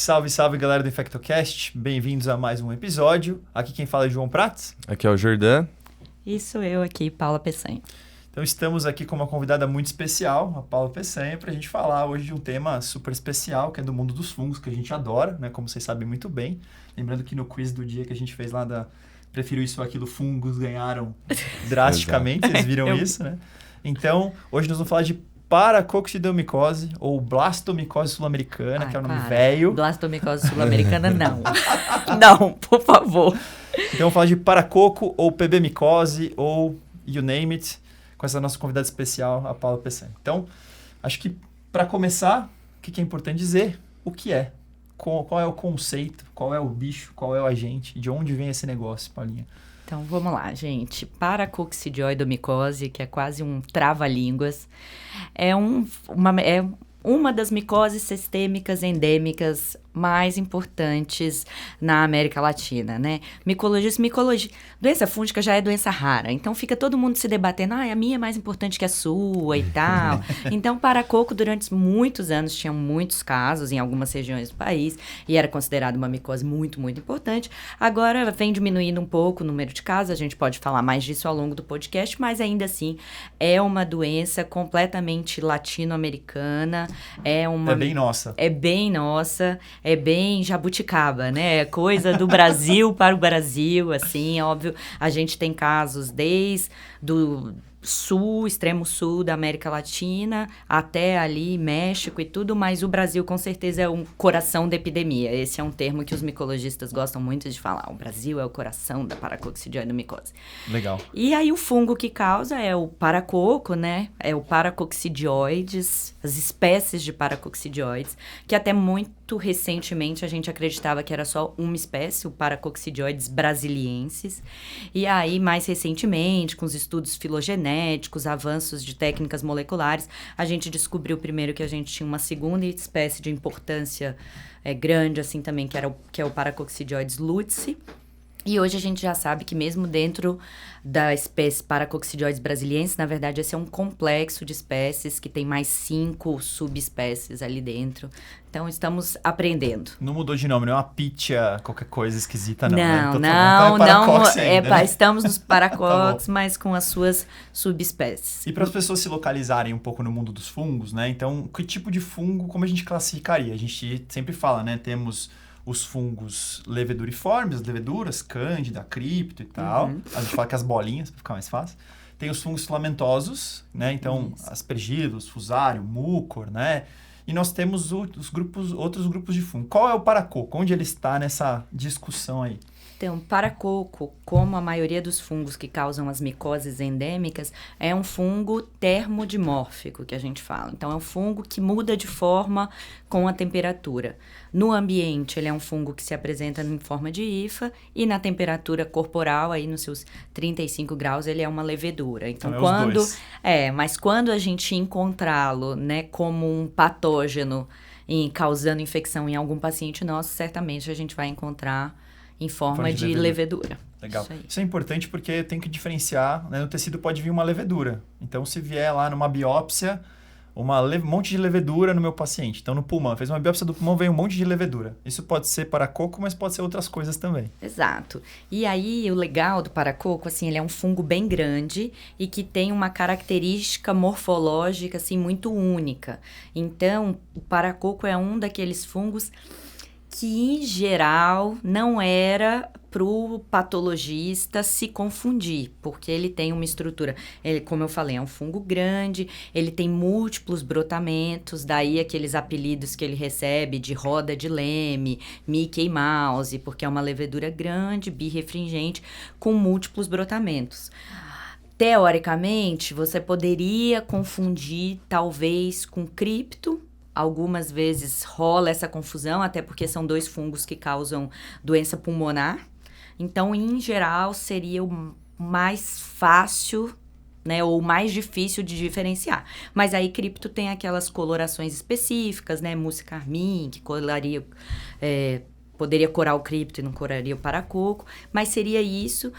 Salve, salve, galera do InfectoCast. Bem-vindos a mais um episódio. Aqui quem fala é João Prats. Aqui é o Jordan. E sou eu aqui, Paula Peçanha. Então estamos aqui com uma convidada muito especial, a Paula Peçanha, para a gente falar hoje de um tema super especial, que é do mundo dos fungos, que a gente adora, né? Como vocês sabem muito bem. Lembrando que no quiz do dia que a gente fez lá da Prefiro Isso ou Aquilo, fungos ganharam drasticamente, vocês viram isso, né? Então, hoje nós vamos falar de paracoccidilmicose ou blastomicose sul-americana, que é o nome velho. Blastomicose sul-americana, não. Não, por favor. Então, vamos falar de paracoco ou PB-micose ou you name it, com essa nossa convidada especial, a Paula Peçanha. Então, acho que para começar, o que é importante dizer? O que é? Qual é o conceito? Qual é o bicho? Qual é o agente? De onde vem esse negócio, Paulinha? Então, vamos lá, gente. Paracoccidioidomicose, que é quase um trava-línguas, é uma das micoses sistêmicas endêmicas mais importantes na América Latina, né? Micologia, doença fúngica já é doença rara, então fica todo mundo se debatendo, a minha é mais importante que a sua e tal. Então, paracoco, durante muitos anos, tinha muitos casos em algumas regiões do país e era considerado uma micose muito, muito importante. Agora, vem diminuindo um pouco o número de casos, a gente pode falar mais disso ao longo do podcast, mas ainda assim, é uma doença completamente latino-americana, É bem nossa. É bem nossa. É bem jabuticaba, né? É coisa do Brasil para o Brasil, assim, óbvio. A gente tem casos desde do sul, extremo sul da América Latina, até ali México e tudo, mas o Brasil com certeza é um coração da epidemia. Esse é um termo que os micologistas gostam muito de falar. O Brasil é o coração da paracoccidioidomicose. Legal. E aí o fungo que causa é o paracoco, né? É o paracoccidioides, as espécies de paracoccidioides, que até muito recentemente a gente acreditava que era só uma espécie, o Paracoccidioides brasiliensis. E aí, mais recentemente, com os estudos filogenéticos, avanços de técnicas moleculares, a gente descobriu primeiro que a gente tinha uma segunda espécie de importância grande, assim, também, que é o Paracoccidioides lutzi. E hoje a gente já sabe que mesmo dentro da espécie Paracoccidioides brasiliensis, na verdade, esse é um complexo de espécies que tem mais 5 subespécies ali dentro. Então, estamos aprendendo. Não mudou de nome, não é uma pitia, qualquer coisa esquisita, não. Não, né? não. Estamos nos paracocs, mas com as suas subespécies. E para as pessoas se localizarem um pouco no mundo dos fungos, né? Então, que tipo de fungo, como a gente classificaria? A gente sempre fala, né? Temos os fungos leveduriformes, as leveduras, cândida, cripto e tal. Uhum. A gente fala que as bolinhas, para ficar mais fácil. Tem os fungos filamentosos, né? Então, aspergillus, fusarium, mucor, né? E nós temos outros grupos de fungo. Qual é o paracoco? Onde ele está nessa discussão aí? Então, paracoco, como a maioria dos fungos que causam as micoses endêmicas, é um fungo termodimórfico, que a gente fala. Então, é um fungo que muda de forma com a temperatura. No ambiente, ele é um fungo que se apresenta em forma de hifa, e na temperatura corporal, aí nos seus 35 graus, ele é uma levedura. Então, mas quando a gente encontrá-lo, né, como um patógeno causando infecção em algum paciente nosso, certamente a gente vai encontrar em forma de levedura. Legal. Isso é importante porque tem que diferenciar, né? No tecido pode vir uma levedura. Então, se vier lá numa biópsia, um monte de levedura no meu paciente. Então, no pulmão, fez uma biópsia do pulmão, veio um monte de levedura. Isso pode ser paracoco, mas pode ser outras coisas também. Exato. E aí, o legal do paracoco, assim, ele é um fungo bem grande e que tem uma característica morfológica, assim, muito única. Então, o paracoco é um daqueles fungos que, em geral, não era para o patologista se confundir, porque ele tem uma estrutura, como eu falei, é um fungo grande, ele tem múltiplos brotamentos, daí aqueles apelidos que ele recebe de roda de Leme, Mickey Mouse, porque é uma levedura grande, birefringente, com múltiplos brotamentos. Teoricamente, você poderia confundir, talvez, com cripto. Algumas vezes rola essa confusão, até porque são 2 fungos que causam doença pulmonar. Então, em geral, seria o mais fácil, né, ou mais difícil de diferenciar. Mas aí, cripto tem aquelas colorações específicas, né, mousse carmim, que poderia corar o cripto e não coraria o paracoco, mas seria isso.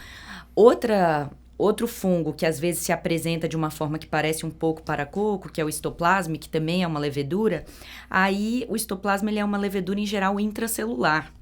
Outra Outro fungo que às vezes se apresenta de uma forma que parece um pouco paracoco, que é o histoplasma, que também é uma levedura. Aí o histoplasma ele é uma levedura em geral intracelular.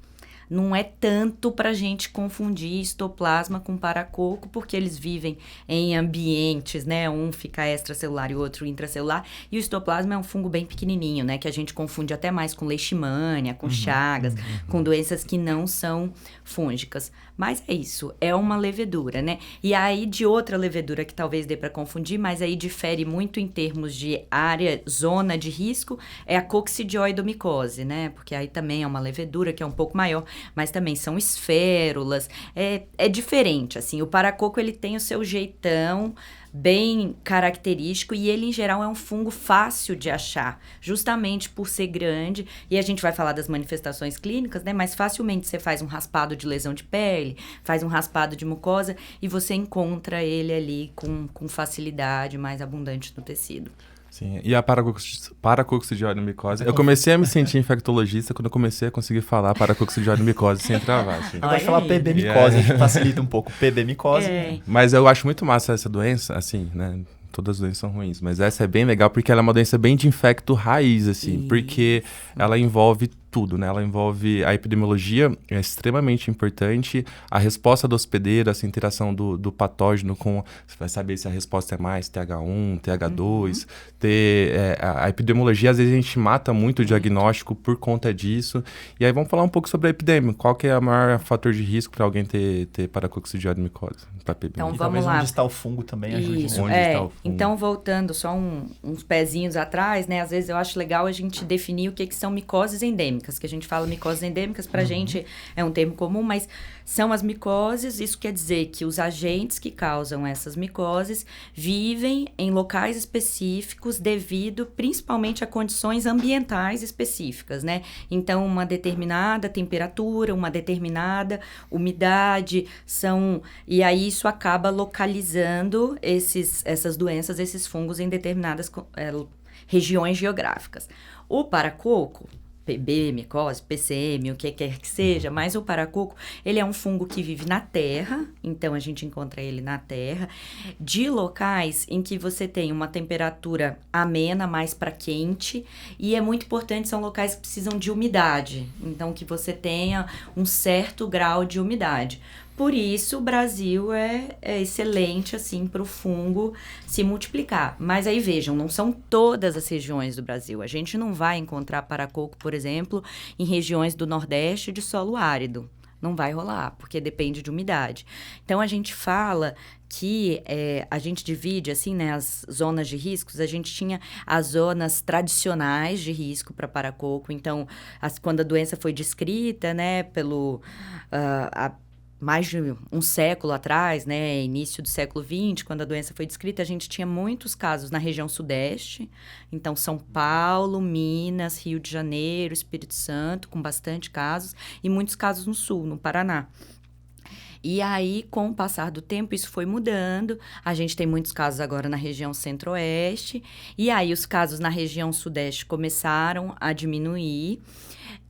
Não é tanto para a gente confundir histoplasma com paracoco, porque eles vivem em ambientes, né? Um fica extracelular e o outro intracelular. E o histoplasma é um fungo bem pequenininho, né? Que a gente confunde até mais com leishmania, com chagas, com doenças que não são fúngicas. Mas é isso, é uma levedura, né? E aí de outra levedura que talvez dê para confundir, mas aí difere muito em termos de área, zona de risco, é a coccidioidomicose, né? Porque aí também é uma levedura que é um pouco maior, mas também são esférulas, é diferente, assim, o paracoco ele tem o seu jeitão bem característico e ele em geral é um fungo fácil de achar, justamente por ser grande, e a gente vai falar das manifestações clínicas, né, mas facilmente você faz um raspado de lesão de pele, faz um raspado de mucosa e você encontra ele ali com facilidade, mais abundante no tecido. Sim, e a paracoccidioidomicose. Eu comecei a me sentir infectologista quando eu comecei a conseguir falar paracoccidioidomicose sem travar. Assim. Eu gosto de falar PB-micose, a gente facilita um pouco. PB-micose. Mas eu acho muito massa essa doença, assim, né? Todas as doenças são ruins, mas essa é bem legal porque ela é uma doença bem de infecto raiz, assim, porque ela envolve tudo, né? Ela envolve a epidemiologia, é extremamente importante, a resposta do hospedeiro, essa interação do patógeno com... Você vai saber se a resposta é mais TH1, TH2, a epidemiologia, às vezes a gente mata muito o diagnóstico por conta disso. E aí vamos falar um pouco sobre a epidemia. Qual que é o maior fator de risco para alguém ter paracoccidioidomicose? Então E vamos lá. Onde está o fungo também ajuda. Isso, onde está o fungo. Então voltando só uns pezinhos atrás, né? Às vezes eu acho legal a gente definir o que são micoses endêmicas, que a gente fala micoses endêmicas, pra gente é um termo comum, mas são as micoses, isso quer dizer que os agentes que causam essas micoses vivem em locais específicos devido principalmente a condições ambientais específicas, né? Então, uma determinada temperatura, uma determinada umidade, e aí isso acaba localizando essas doenças, esses fungos em determinadas regiões geográficas. O paracoco, PB, micose, PCM, o que quer que seja, mas o paracoco, ele é um fungo que vive na terra, então a gente encontra ele na terra, de locais em que você tem uma temperatura amena, mais para quente, e é muito importante, são locais que precisam de umidade, então que você tenha um certo grau de umidade. Por isso, o Brasil é excelente, assim, para o fungo se multiplicar. Mas aí, vejam, não são todas as regiões do Brasil. A gente não vai encontrar paracoco, por exemplo, em regiões do Nordeste de solo árido. Não vai rolar, porque depende de umidade. Então, a gente fala que a gente divide, assim, né, as zonas de riscos. A gente tinha as zonas tradicionais de risco para paracoco. Então, quando a doença foi descrita, né, pelo... mais de um século atrás, né, início do século XX, quando a doença foi descrita, a gente tinha muitos casos na região sudeste, então São Paulo, Minas, Rio de Janeiro, Espírito Santo, com bastante casos, e muitos casos no sul, no Paraná. E aí, com o passar do tempo, isso foi mudando. A gente tem muitos casos agora na região centro-oeste, e aí os casos na região sudeste começaram a diminuir,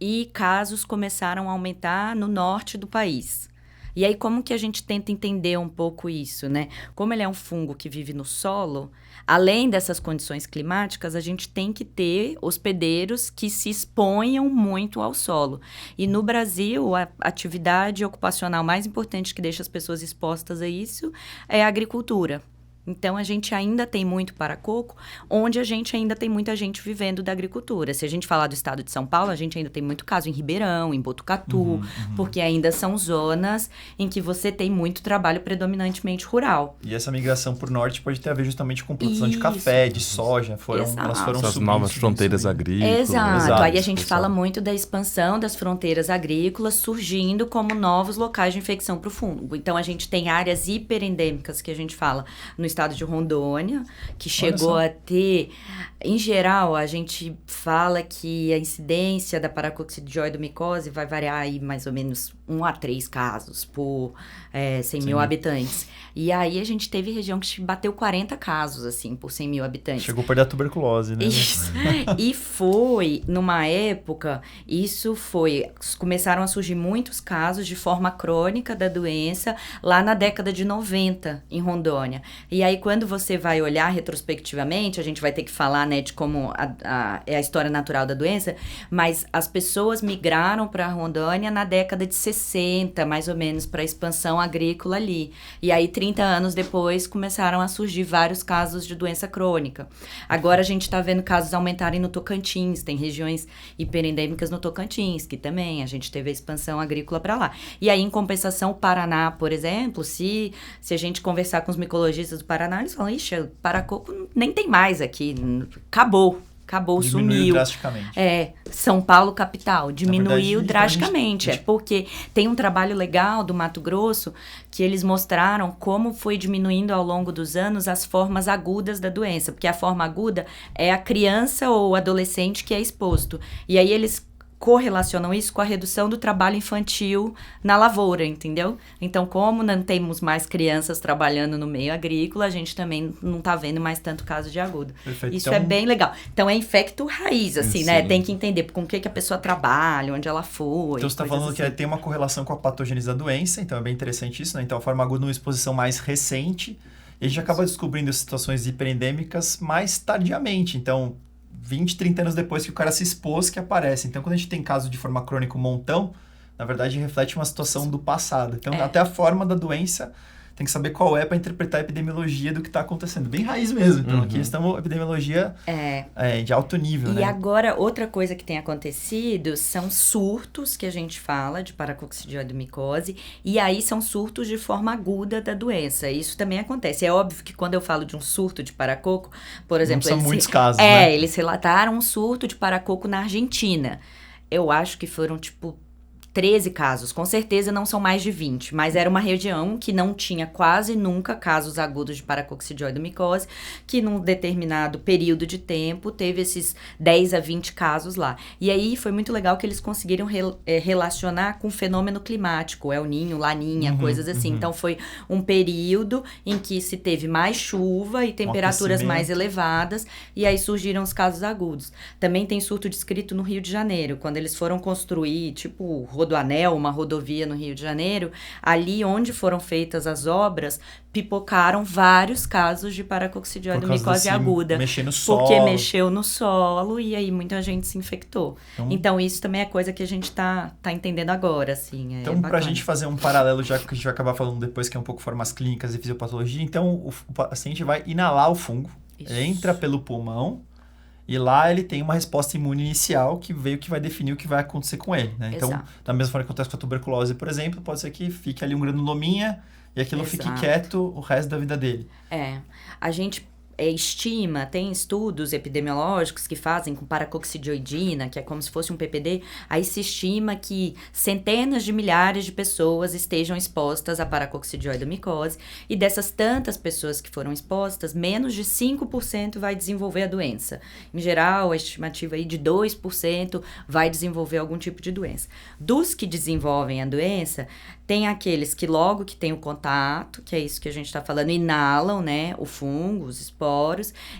e casos começaram a aumentar no norte do país. E aí, como que a gente tenta entender um pouco isso, né? Como ele é um fungo que vive no solo, além dessas condições climáticas, a gente tem que ter hospedeiros que se exponham muito ao solo. E no Brasil, a atividade ocupacional mais importante que deixa as pessoas expostas a isso é a agricultura. Então, a gente ainda tem muito paracoco, onde a gente ainda tem muita gente vivendo da agricultura. Se a gente falar do estado de São Paulo, a gente ainda tem muito caso em Ribeirão, em Botucatu, porque ainda são zonas em que você tem muito trabalho predominantemente rural. E essa migração por norte pode ter a ver justamente com produção de café, de soja. Elas foram essas subindo, novas fronteiras agrícolas. Exato. Aí a gente fala muito da expansão das fronteiras agrícolas surgindo como novos locais de infecção para o fungo. Então, a gente tem áreas hiperendêmicas que a gente fala no estado de Rondônia, que chegou a ter... Em geral, a gente fala que a incidência da paracoccidioidomicose vai variar aí mais ou menos 1 a 3 casos por 100 mil habitantes. E aí a gente teve região que bateu 40 casos, assim, por 100 mil habitantes. Chegou a perder a tuberculose, né? Isso. E foi, numa época, começaram a surgir muitos casos de forma crônica da doença lá na década de 90, em Rondônia. E aí, quando você vai olhar retrospectivamente, a gente vai ter que falar, né, de como é a história natural da doença, mas as pessoas migraram para Rondônia na década de 60, mais ou menos, para a expansão agrícola ali. E aí, 30 anos depois, começaram a surgir vários casos de doença crônica. Agora, a gente está vendo casos aumentarem no Tocantins, tem regiões hiperendêmicas no Tocantins, que também a gente teve a expansão agrícola para lá. E aí, em compensação, o Paraná, por exemplo, se a gente conversar com os micologistas do Paraná, eles falam, ixi, o paracoco nem tem mais aqui, acabou, sumiu. Drasticamente. São Paulo capital, diminuiu verdade, drasticamente. Porque tem um trabalho legal do Mato Grosso que eles mostraram como foi diminuindo ao longo dos anos as formas agudas da doença. Porque a forma aguda é a criança ou adolescente que é exposto. E aí eles correlacionam isso com a redução do trabalho infantil na lavoura, entendeu? Então, como não temos mais crianças trabalhando no meio agrícola, a gente também não tá vendo mais tanto caso de agudo. Perfeito. Isso Então, é bem legal. Então, é infecto raiz, assim, Sim. né? Tem que entender com o que a pessoa trabalha, onde ela foi. Então, você está falando assim. que tem uma correlação com a patogênese da doença, então é bem interessante isso, né? Então, a forma aguda é uma exposição mais recente, e a gente acaba descobrindo situações hiperendêmicas mais tardiamente. Então, 20, 30 anos depois que o cara se expôs, que aparece. Então, quando a gente tem caso de forma crônica um montão, na verdade, reflete uma situação do passado. Então, até a forma da doença, tem que saber qual é para interpretar a epidemiologia do que está acontecendo. Bem raiz mesmo. Então, aqui estamos epidemiologia de alto nível, E né? agora, outra coisa que tem acontecido são surtos, que a gente fala, de paracoccidioidomicose, e aí são surtos de forma aguda da doença. Isso também acontece. É óbvio que quando eu falo de um surto de paracoco, por exemplo... Não são muitos casos, né? Eles relataram um surto de paracoco na Argentina. Eu acho que foram, 13 casos, com certeza não são mais de 20, mas era uma região que não tinha quase nunca casos agudos de paracoccidioidomicose, que num determinado período de tempo teve esses 10 a 20 casos lá. E aí foi muito legal que eles conseguiram relacionar com fenômeno climático, El Niño, Laninha, coisas assim. Então foi um período em que se teve mais chuva e temperaturas mais elevadas, e aí surgiram os casos agudos. Também tem surto descrito no Rio de Janeiro, quando eles foram construir, Rodoanel, uma rodovia no Rio de Janeiro, ali onde foram feitas as obras, pipocaram vários casos de paracoccidioidomicose aguda. Mexer no solo. Porque mexeu no solo e aí muita gente se infectou. Então isso também é coisa que a gente tá entendendo agora, assim. Então, pra gente fazer um paralelo, já que a gente vai acabar falando depois, que é um pouco formas clínicas e fisiopatologia, então o paciente vai inalar o fungo, entra pelo pulmão, e lá ele tem uma resposta imune inicial que vai definir o que vai acontecer com ele, né? Então, da mesma forma que acontece com a tuberculose, por exemplo, pode ser que fique ali um granulominha e aquilo fique quieto o resto da vida dele. A gente estima, tem estudos epidemiológicos que fazem com paracoccidioidina, que é como se fosse um PPD, aí se estima que centenas de milhares de pessoas estejam expostas a paracoccidioidomicose, e dessas tantas pessoas que foram expostas, menos de 5% vai desenvolver a doença. Em geral, a estimativa aí de 2% vai desenvolver algum tipo de doença. Dos que desenvolvem a doença, tem aqueles que logo que tem o contato, que é isso que a gente está falando, inalam, né, o fungo, os esporos,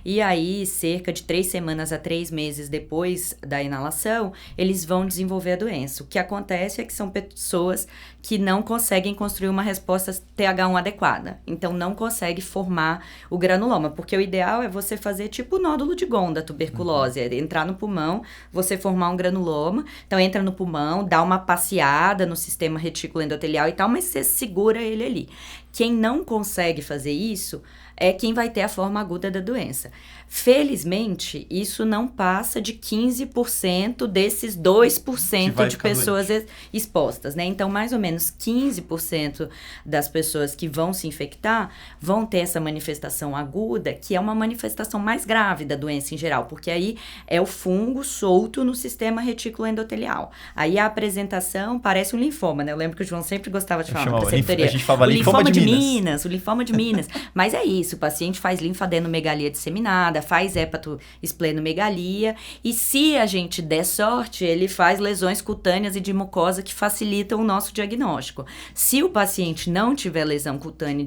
e aí cerca de 3 semanas a 3 meses depois da inalação, eles vão desenvolver a doença. O que acontece é que são pessoas que não conseguem construir uma resposta TH1 adequada, então não consegue formar o granuloma, porque o ideal é você fazer tipo o nódulo de Gond da tuberculose, é entrar no pulmão, você formar um granuloma, então entra no pulmão, dá uma passeada no sistema retículo endotelial e tal, mas você segura ele ali. Quem não consegue fazer isso é quem vai ter a forma aguda aguda da doença. Felizmente, isso não passa de 15% desses 2% de pessoas expostas, né? Então, mais ou menos 15% das pessoas que vão se infectar vão ter essa manifestação aguda, que é uma manifestação mais grave da doença em geral, porque aí é o fungo solto no sistema retículo endotelial. Aí a apresentação parece um linfoma, né? Eu lembro que o João sempre gostava de falar na preceptoria. A gente falava linfoma de Minas. O linfoma de Minas. Mas é isso, o paciente faz linfadenomegalia disseminada, faz hepatoesplenomegalia, e se a gente der sorte, ele faz lesões cutâneas e de mucosa que facilitam o nosso diagnóstico. Se o paciente não tiver lesão cutânea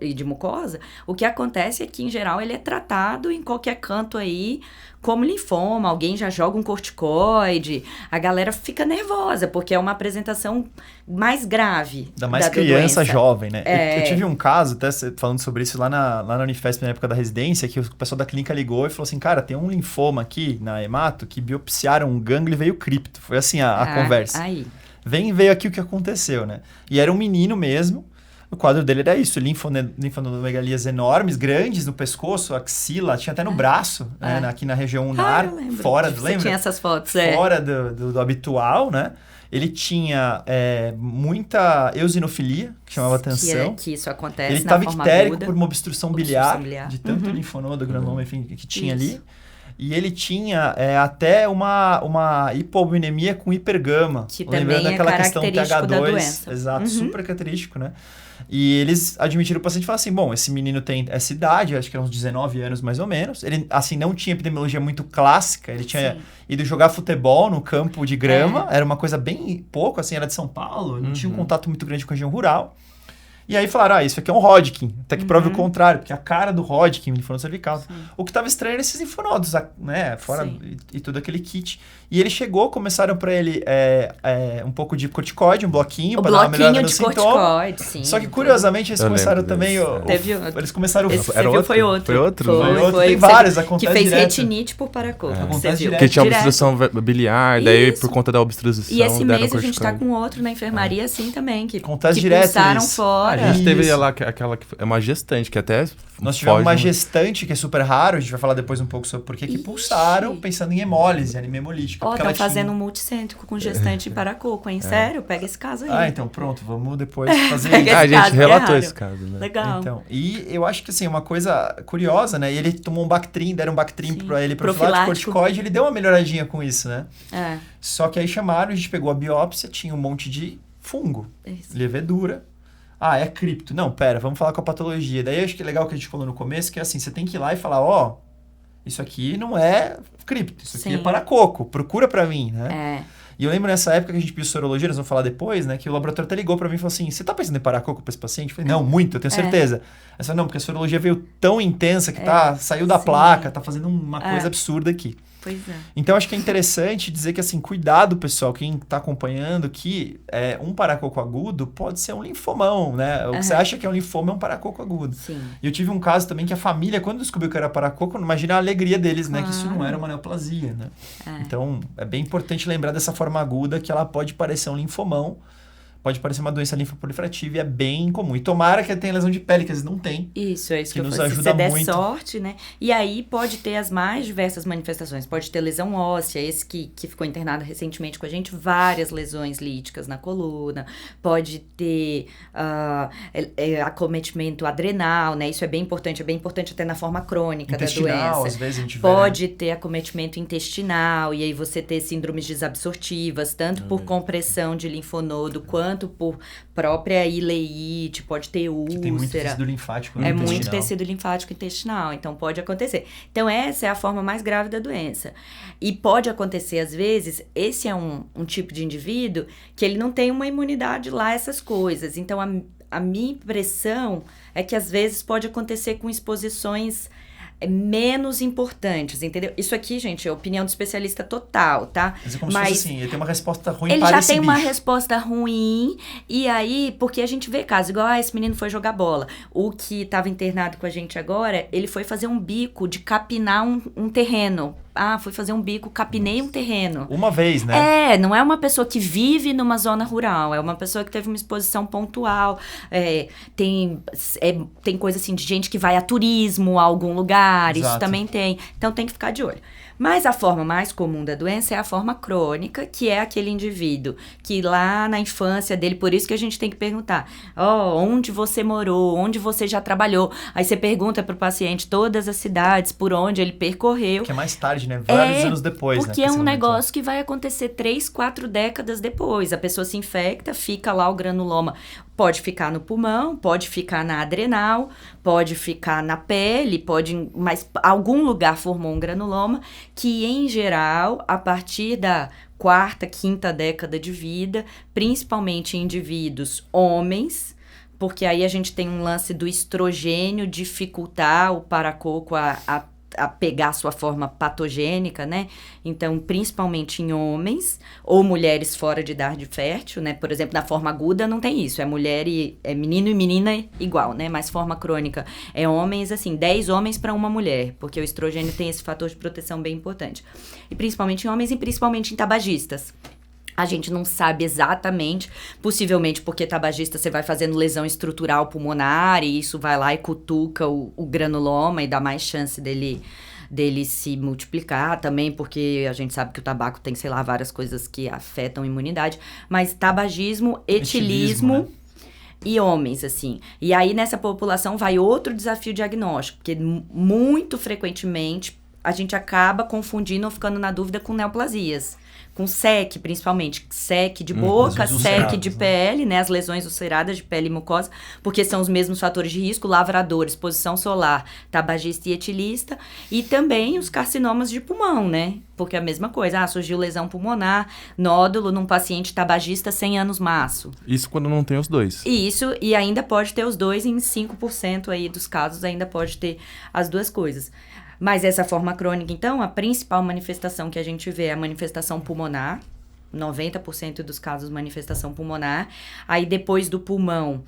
e de mucosa, o que acontece é que, em geral, ele é tratado em qualquer canto aí, como linfoma, alguém já joga um corticoide, a galera fica nervosa, porque é uma apresentação mais grave. Ainda mais da criança doença. jovem, né? Eu tive um caso, até falando sobre isso, lá na Unifesp, na época da residência, que o pessoal da clínica ligou e falou assim, cara, tem um linfoma aqui na hemato que biopsiaram um gânglio e veio cripto. Foi assim a conversa. Aí. Veio aqui o que aconteceu, né? E era um menino mesmo. O quadro dele era isso, linfonomegalias enormes, grandes no pescoço, axila, tinha até no braço, né, aqui na região ulnar, lembra? Tinha essas fotos, Fora do habitual, né? Ele tinha muita eosinofilia, que chamava atenção. Que isso acontece ele estava ictérico por uma obstrução biliar, de tanto linfonodo, granuloma, enfim, que tinha ali. E ele tinha até uma hipoaminemia com hipergama. Que lembrando também daquela é questão característico TH2. da doença. Exato, super característico, né? E eles admitiram o paciente e falaram assim, bom, esse menino tem essa idade, acho que era uns 19 anos mais ou menos. Ele, assim, não tinha epidemiologia muito clássica, ele tinha ido jogar futebol no campo de grama, era uma coisa bem pouco, assim, era de São Paulo, não tinha um contato muito grande com a região rural. E aí falaram, isso aqui é um Hodgkin, até que prove o contrário, porque a cara do Hodgkin, linfonodo cervical. O que estava estranho era esses linfonodos, né, fora e tudo aquele kit. E ele chegou, começaram para ele um pouco de corticoide, um bloquinho, para dar uma melhorada no sintoma. Sim. Só que, curiosamente, eles começaram também... Eles começaram... Foi outro. Tem vários, acontece que fez direto. retinite por paracoco. Acontece direto. Porque tinha obstrução biliar, daí por conta da obstrução... E esse mês a gente tá com outro na enfermaria assim também, que acontece direto pulsaram fora. A gente teve lá aquela que é uma gestante, que até nós tivemos uma gestante, que é super raro, a gente vai falar depois um pouco sobre por que pulsaram pensando em hemólise, anemia hemolítica. Ó, estão fazendo um multicêntrico com gestante em paracoco, hein? Sério? Pega esse caso aí. Então pronto, vamos depois fazer isso. A gente relatou esse caso, né? Legal. Então, e eu acho que assim, uma coisa curiosa, né? E ele tomou um Bactrim, deram um Bactrim pra ele profilático, corticoide, ele deu uma melhoradinha com isso, né? Só que aí chamaram, a gente pegou a biópsia, tinha um monte de fungo, levedura. É cripto. Não, pera, vamos falar com a patologia. Daí acho que é legal que a gente falou no começo, que é assim, você tem que ir lá e falar, isso aqui não é cripto, isso aqui é paracoco, procura pra mim, né? E eu lembro nessa época que a gente pediu sorologia, nós vamos falar depois, né? Que o laboratório até ligou pra mim e falou assim, você tá pensando em paracoco pra esse paciente? Eu falei, não, muito, eu tenho certeza. Eu falei, não, porque a sorologia veio tão intensa que saiu da placa, tá fazendo uma coisa absurda aqui. Pois é. Então, acho que é interessante dizer que, assim, cuidado, pessoal, quem está acompanhando, que um paracoco agudo pode ser um linfomão, né? O que você acha que é um linfoma é um paracoco agudo. Sim. E eu tive um caso também que a família, quando descobriu que era paracoco, imagina a alegria deles, né? Que isso não era uma neoplasia, né? Então, é bem importante lembrar dessa forma aguda que ela pode parecer um linfomão, pode parecer uma doença linfoproliferativa e é bem comum. E tomara que tenha lesão de pele, que às vezes não tem. Isso, é isso que eu nos falei. ajuda Se você muito. der sorte, né? E aí pode ter as mais diversas manifestações. Pode ter lesão óssea, esse que ficou internado recentemente com a gente, várias lesões líticas na coluna. Pode ter acometimento adrenal, né? Isso é bem importante até na forma crônica da doença. Às vezes a gente pode ter acometimento intestinal, e aí você ter síndromes desabsortivas, tanto por compressão de linfonodo, quanto por própria ileite, pode ter úlcera. Tem muito tecido linfático intestinal. Muito tecido linfático intestinal, então pode acontecer. Então essa é a forma mais grave da doença. E pode acontecer às vezes, esse é um tipo de indivíduo que ele não tem uma imunidade lá a essas coisas. Então a minha impressão é que às vezes pode acontecer com exposições menos importantes, entendeu? Isso aqui, gente, é a opinião do especialista total, tá? Mas é como se fosse assim, ele tem uma resposta ruim ele para já esse tem bicho. uma resposta ruim, e aí, porque a gente vê casos, igual, esse menino foi jogar bola. O que estava internado com a gente agora, ele foi fazer um bico de capinar um terreno. fui fazer um bico, capinei um terreno. Uma vez, né? Não é uma pessoa que vive numa zona rural, é uma pessoa que teve uma exposição pontual. Tem coisa assim de gente que vai a turismo a algum lugar, Exato. isso também tem. Então tem que ficar de olho. Mas a forma mais comum da doença é a forma crônica, que é aquele indivíduo que lá na infância dele, por isso que a gente tem que perguntar, onde você morou, onde você já trabalhou. Aí você pergunta para o paciente todas as cidades por onde ele percorreu. Que é mais tarde, né? Vários anos depois, porque né? é um negócio que vai acontecer 3, 4 décadas depois. A pessoa se infecta, fica lá o granuloma. Pode ficar no pulmão, pode ficar na adrenal, pode ficar na pele, mas algum lugar formou um granuloma que, em geral, a partir da 4ª, 5ª década de vida, principalmente em indivíduos homens, porque aí a gente tem um lance do estrogênio dificultar o paracoco a pegar sua forma patogênica, né? Então, principalmente em homens ou mulheres fora de idade fértil, né? Por exemplo, na forma aguda não tem isso, é mulher é menino e menina igual, né? Mas forma crônica é homens, assim, 10 homens para uma mulher, porque o estrogênio tem esse fator de proteção bem importante. E principalmente em homens e principalmente em tabagistas. A gente não sabe exatamente, possivelmente porque tabagista você vai fazendo lesão estrutural pulmonar e isso vai lá e cutuca o granuloma e dá mais chance dele se multiplicar também, porque a gente sabe que o tabaco tem, sei lá, várias coisas que afetam a imunidade. Mas tabagismo, etilismo, né? E homens, assim. E aí nessa população vai outro desafio diagnóstico, porque muito frequentemente a gente acaba confundindo ou ficando na dúvida com neoplasias. Com SEC, principalmente. SEC de boca, SEC de pele, né? As lesões ulceradas de pele e mucosa, porque são os mesmos fatores de risco, lavrador, exposição solar, tabagista e etilista. E também os carcinomas de pulmão, né? Porque é a mesma coisa. Surgiu lesão pulmonar, nódulo num paciente tabagista 100 anos maço. Isso quando não tem os dois. Isso, e ainda pode ter os dois, em 5% aí dos casos ainda pode ter as duas coisas. Mas essa forma crônica, então, a principal manifestação que a gente vê é a manifestação pulmonar. 90% dos casos, manifestação pulmonar. Aí, depois do pulmão,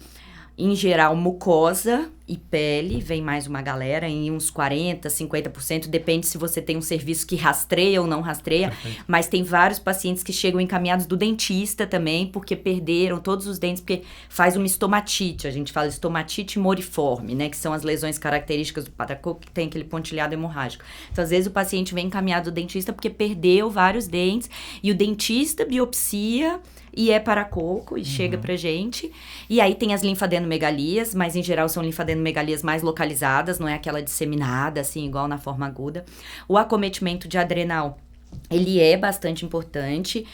em geral, mucosa e pele, vem mais uma galera, em uns 40%, 50%, depende se você tem um serviço que rastreia ou não rastreia, Perfeito. Mas tem vários pacientes que chegam encaminhados do dentista também, porque perderam todos os dentes, porque faz uma estomatite, a gente fala estomatite moriforme, né, que são as lesões características do paracoco, que tem aquele pontilhado hemorrágico. Então, às vezes, o paciente vem encaminhado do dentista porque perdeu vários dentes, e o dentista biopsia e é paracoco e chega pra gente. E aí tem as linfadenomegalias, mas em geral são linfadenomegalias mais localizadas, não é aquela disseminada, assim, igual na forma aguda. O acometimento de adrenal, ele é bastante importante.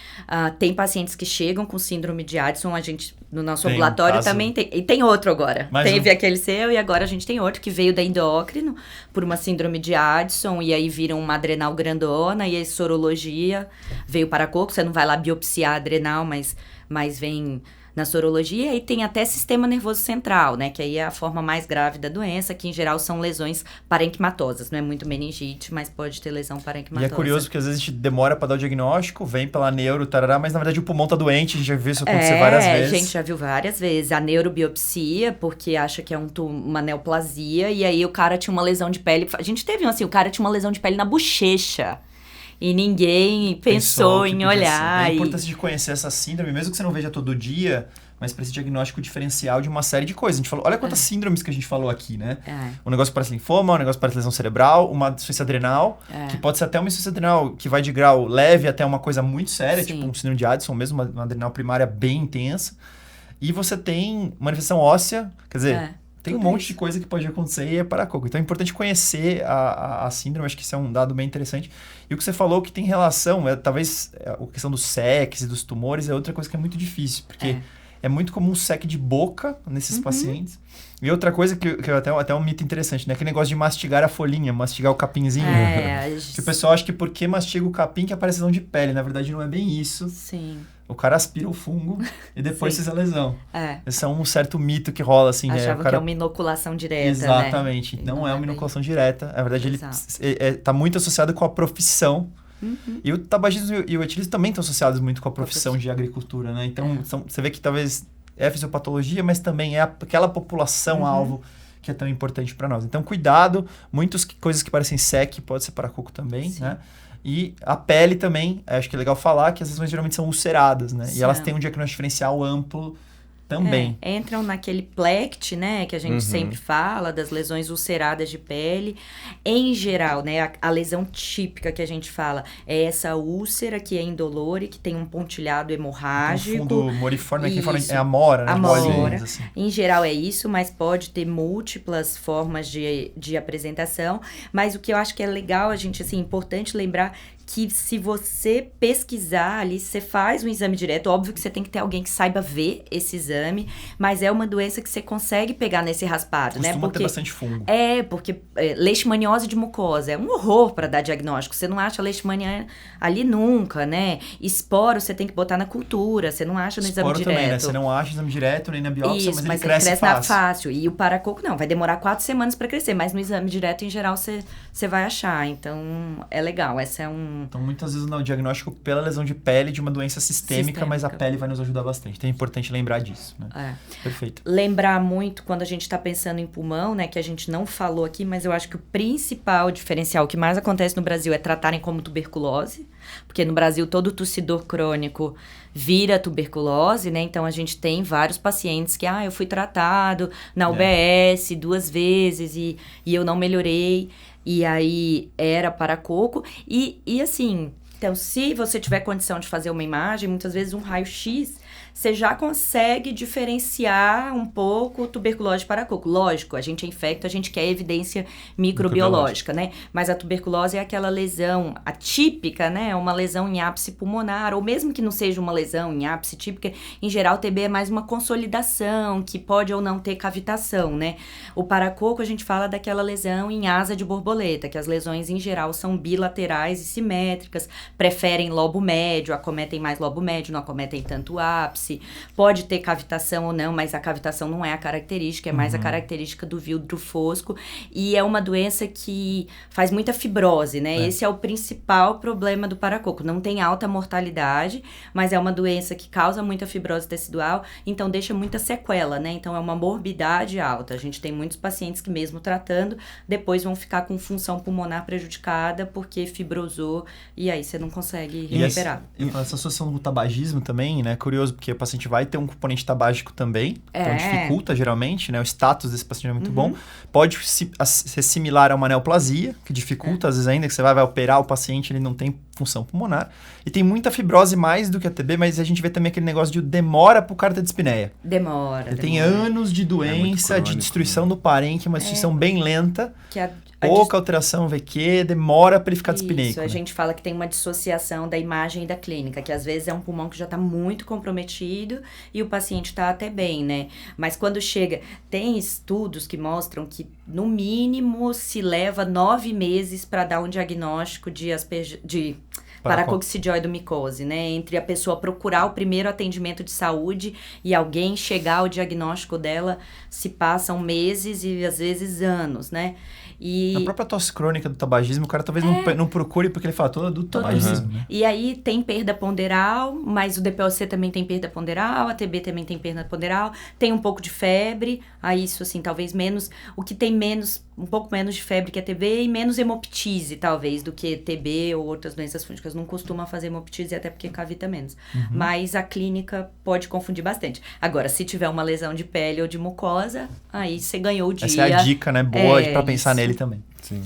Tem pacientes que chegam com síndrome de Addison, a gente, no nosso ambulatório também tem. E tem outro agora. Teve aquele seu e agora a gente tem outro que veio da endócrino por uma síndrome de Addison e aí viram uma adrenal grandona e aí sorologia veio paracoco. Você não vai lá biopsiar a adrenal, mas vem na sorologia, e tem até sistema nervoso central, né, que aí é a forma mais grave da doença, que em geral são lesões parenquimatosas, não é muito meningite, mas pode ter lesão parenquimatosa. E é curioso porque às vezes a gente demora para dar o diagnóstico, vem pela neuro, tarará, mas na verdade o pulmão tá doente, a gente já viu isso acontecer várias vezes. A gente já viu várias vezes. A neurobiopsia, porque acha que é uma neoplasia, e aí o cara tinha uma lesão de pele, a gente teve assim, o cara tinha uma lesão de pele na bochecha. E ninguém pensou em olhar. É a importância de conhecer essa síndrome, mesmo que você não veja todo dia, mas para esse diagnóstico diferencial de uma série de coisas. A gente falou, olha quantas síndromes que a gente falou aqui, né? Um negócio que parece linfoma, um negócio que parece lesão cerebral, uma insuficiência adrenal, que pode ser até uma insuficiência adrenal que vai de grau leve até uma coisa muito séria, tipo um síndrome de Addison mesmo, uma adrenal primária bem intensa. E você tem manifestação óssea, quer dizer... Tem um monte de coisa que pode acontecer e é paracoco. Então é importante conhecer a síndrome, acho que isso é um dado bem interessante. E o que você falou que tem relação, talvez a questão dos SECs e dos tumores é outra coisa que é muito difícil, porque é muito comum SEC de boca nesses pacientes. E outra coisa que até um mito interessante, né? Aquele negócio de mastigar a folhinha, mastigar o capinzinho. Que o pessoal acha que porque mastiga o capim que aparece lesão de pele. Na verdade, não é bem isso. Sim. O cara aspira o fungo e depois fez a lesão. Esse é um certo mito que rola, assim. Achava que é uma inoculação direta, Exatamente. Né? Não é uma inoculação direta. Na verdade, ele está muito associado com a profissão. E o tabagismo e o etilismo também estão associados muito com a profissão de agricultura, né? Então, você vê que talvez é fisiopatologia, mas também é aquela população-alvo que é tão importante para nós. Então, cuidado. Muitas coisas que parecem SEC pode ser paracoco também, né? E a pele também, acho que é legal falar que as lesões geralmente são ulceradas, né? E elas têm um diagnóstico diferencial amplo também. Entram naquele PLECT, né, que a gente sempre fala, das lesões ulceradas de pele. Em geral, né, a lesão típica que a gente fala é essa úlcera que é indolore, que tem um pontilhado hemorrágico. Um fundo moriforme, aqui fala, é a mora, né? A mora. Assim. Em geral é isso, mas pode ter múltiplas formas de apresentação. Mas o que eu acho que é legal, a gente, assim, importante lembrar que se você pesquisar ali, você faz um exame direto, óbvio que você tem que ter alguém que saiba ver esse exame, mas é uma doença que você consegue pegar nesse raspado, Costuma né? Porque ter bastante fungo. Porque leishmaniose de mucosa é um horror para dar diagnóstico, você não acha leishmania ali nunca, né? Esporo você tem que botar na cultura, você não acha no exame direto. Também, né? Você não acha no exame direto nem na biópsia, Isso, mas ele cresce fácil. E o paracoco não, vai demorar 4 semanas para crescer, mas no exame direto, em geral, você vai achar. Então, é legal, essa é Então, muitas vezes o diagnóstico pela lesão de pele de uma doença sistêmica, mas a pele vai nos ajudar bastante. Então, é importante lembrar disso, né? Perfeito. Lembrar muito quando a gente está pensando em pulmão, né? Que a gente não falou aqui, mas eu acho que o principal diferencial, o que mais acontece no Brasil é tratarem como tuberculose. Porque no Brasil, todo tossidor crônico vira tuberculose, né? Então, a gente tem vários pacientes que, eu fui tratado na UBS 2 vezes e eu não melhorei. E aí, era paracoco. E assim, então, se você tiver condição de fazer uma imagem, muitas vezes um raio-x, você já consegue diferenciar um pouco tuberculose de paracoco. Lógico, a gente é infecto, a gente quer evidência microbiológica, né? Mas a tuberculose é aquela lesão atípica, né? Uma lesão em ápice pulmonar, ou mesmo que não seja uma lesão em ápice típica, em geral, TB é mais uma consolidação, que pode ou não ter cavitação, né? O paracoco, a gente fala daquela lesão em asa de borboleta, que as lesões, em geral, são bilaterais e simétricas, preferem lobo médio, acometem mais lobo médio, não acometem tanto ápice. Pode ter cavitação ou não, mas a cavitação não é a característica, é mais a característica do viltro fosco. E é uma doença que faz muita fibrose, né? Esse é o principal problema do paracoco. Não tem alta mortalidade, mas é uma doença que causa muita fibrose tecidual, então deixa muita sequela, né? Então é uma morbidade alta. A gente tem muitos pacientes que mesmo tratando, depois vão ficar com função pulmonar prejudicada porque fibrosou e aí você não consegue recuperar. E essa associação com o tabagismo também, né? É curioso, porque o paciente vai ter um componente tabágico também, então dificulta geralmente, né? O status desse paciente é muito bom. Pode ser similar a uma neoplasia, que dificulta às vezes ainda, que você vai operar o paciente, ele não tem função pulmonar. E tem muita fibrose mais do que a TB, mas a gente vê também aquele negócio de demora pro cara ter dispneia. Demora. Tem anos de doença, crônico, de destruição do parênquima, uma destruição bem lenta. Pouca alteração VQ, demora para ele ficar dispneico. Isso, a gente fala que tem uma dissociação da imagem e da clínica, que às vezes é um pulmão que já está muito comprometido e o paciente está até bem, né? Mas quando chega, tem estudos que mostram que no mínimo se leva 9 meses para dar um diagnóstico de paracoccidioidomicose, né? Entre a pessoa procurar o primeiro atendimento de saúde e alguém chegar ao diagnóstico dela, se passam meses e às vezes anos, né? E a própria tosse crônica do tabagismo, o cara talvez não procure porque ele fala todo do tabagismo. Né? E aí tem perda ponderal, mas o DPOC também tem perda ponderal, a TB também tem perda ponderal, tem um pouco de febre, aí isso assim, talvez menos, o que tem menos, um pouco menos de febre que a TB e menos hemoptise, talvez, do que TB ou outras doenças fúngicas. Não costuma fazer hemoptise, até porque cavita menos. Mas a clínica pode confundir bastante. Agora, se tiver uma lesão de pele ou de mucosa, aí você ganhou o dia. Essa é a dica, né? Boa pra pensar nele também. Sim.